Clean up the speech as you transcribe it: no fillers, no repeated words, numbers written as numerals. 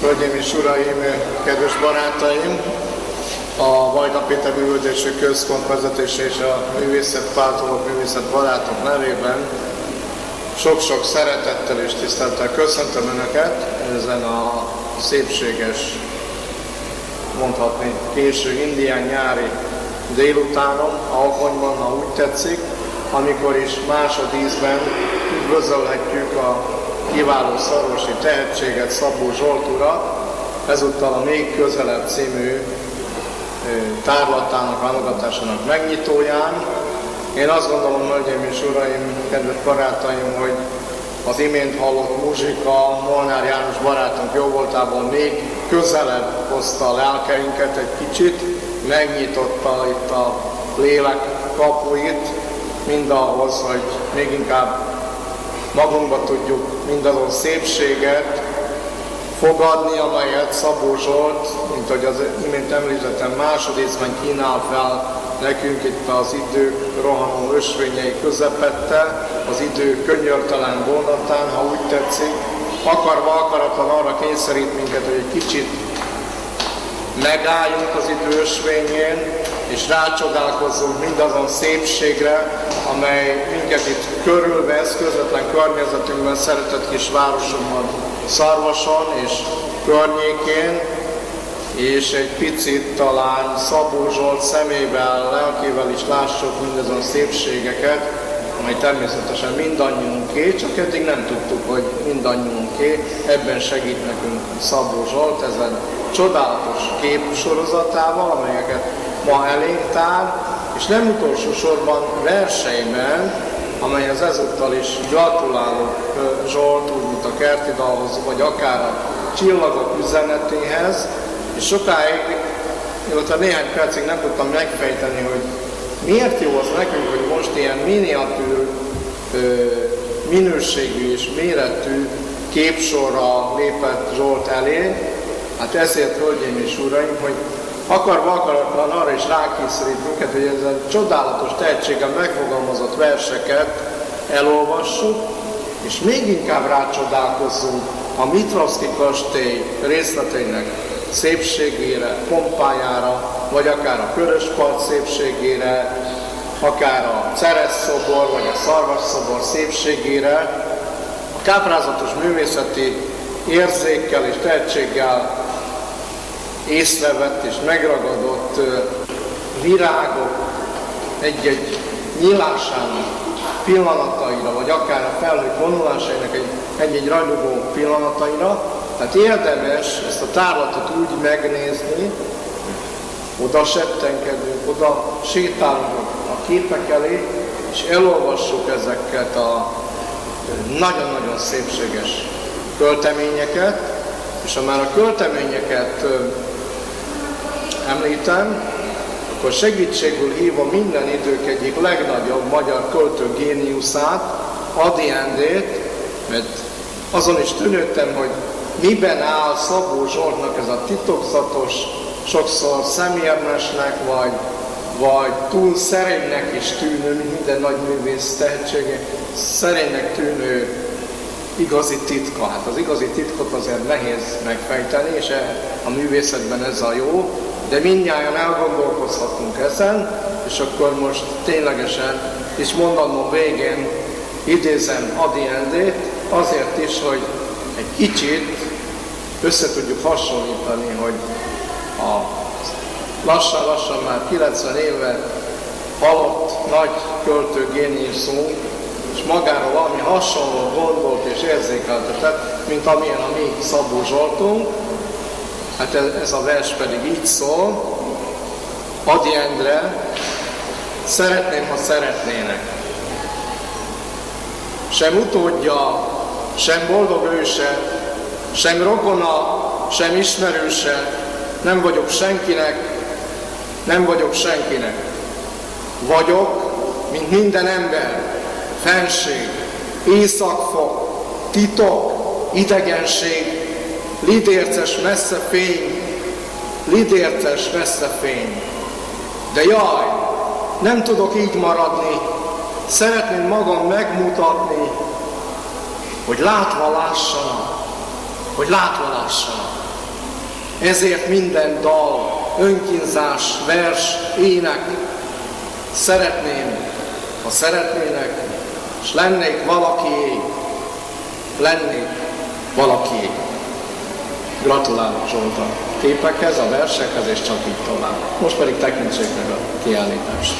Hölgyeim és uraim, kedves barátaim! A Vajda Péter Művelődési Központ vezetése és a művészetpártolók, művészetbarátok nevében sok-sok szeretettel és tisztelettel köszöntöm Önöket ezen a szépséges, mondhatni késő indián nyári délutánon, Alkonyban, ha úgy tetszik, amikor is másodízben üdvözölhetjük a kiváló szarvasi tehetséget, Szabó Zsolt urat, ezúttal a Még közelebb című tárlatának, válogatásának megnyitóján. Én azt gondolom, hölgyeim és uraim, kedves barátaim, hogy az imént hallott muzsika Molnár János barátunk jóvoltából még közelebb hozta a lelkeinket egy kicsit, megnyitotta itt a lélek kapuit, mindahhoz, hogy még inkább magunkba tudjuk mindazon szépséget fogadni, amelyet Szabó Zsolt, mint ahogy az imént említettem, másodízben kínál fel nekünk itt az idő rohanó ösvényei közepette, az idő könyörtelen vonatán, ha úgy tetszik, akarva akaratlan arra kényszerít minket, hogy egy kicsit megálljunk az idő ösvényén, és rácsodálkozzunk mindazon szépségre, amely minket itt körülvesz, közvetlen környezetünkben, szeretett kis városunkban, Szarvason és környékén, és egy picit talán Szabó Zsolt szemével, lelkével is lássuk mindazon szépségeket, amely természetesen mindannyiunké, csak eddig nem tudtuk, hogy mindannyiunké. Ebben segít nekünk Szabó Zsolt ezen csodálatos képsorozatával, amelyeket ma elénk tár, és nem utolsó sorban verseiben, amelyhez ezúttal is gratulálok Zsolt, úgy mint a kerti dalhoz, vagy akár a Csillagok üzenetéhez, és sokáig, illetve néhány percig nem tudtam megfejteni, hogy miért jó az nekünk, hogy most ilyen miniatűr, minőségű és méretű képsorra lépett Zsolt elé. Hát ezért, hölgyeim és uraim, hogy akarva akaratlan arra is rákényszerít minket, hogy ezen csodálatos tehetséggel megfogalmazott verseket elolvassuk, és még inkább rácsodálkozzunk a Mitrovszky kastély részleteinek szépségére, pompájára, vagy akár a Köröspart szépségére, akár a Ceres-szobor, vagy a Szarvas-szobor szépségére, a káprázatos művészeti érzékkel és tehetséggel észrevett és megragadott virágok egy-egy nyílásának pillanataira, vagy akár a felhők vonulásainak egy-egy ragyogó pillanataira. Tehát érdemes ezt a tárlatot úgy megnézni, oda settenkedünk, oda sétálunk a képek elé, és elolvassuk ezeket a nagyon-nagyon szépséges költeményeket, és ha már a költeményeket említem, akkor segítségül hívom minden idők egyik legnagyobb magyar költő géniuszát, Ady Endét, mert azon is tűnődtem, hogy miben áll Szabó Zsoltnak ez a titokzatos, sokszor szemérmesnek, vagy túl szerénynek is tűnő, mint minden nagy művész tehetsége, szerénynek tűnő igazi titka. Hát az igazi titkot azért nehéz megfejteni, és a művészetben ez a jó, de mindnyájan elgondolkozhatunk ezen, és akkor most ténylegesen is mondanom végén idézem Ady Endét, azért is, hogy egy kicsit össze tudjuk hasonlítani, hogy a lassan-lassan már 90 éve halott nagy költő géniuszunk, és magáról valami hasonló gondolt és érzékeltetett, mint amilyen a mi Szabó Zsoltunk. Hát ez a vers pedig így szól: Ady Endre, szeretném, ha szeretnének. Sem utódja, sem boldog őse, sem rokona, sem ismerőse, nem vagyok senkinek, nem vagyok senkinek. Vagyok, mint minden ember, fenség, éjszakfok, titok, idegenség, lidérces messze fény, lidérces messze fény. De jaj, nem tudok így maradni, szeretném magam megmutatni, hogy látva lássanak, hogy látva lássanak. Ezért minden dal, önkínzás, vers, ének, szeretném, ha szeretnének, és lennék valakié. Gratulálok Zsolt a képekhez, a versekhez, és csak így tovább. Most pedig tekintsék meg a kiállítást.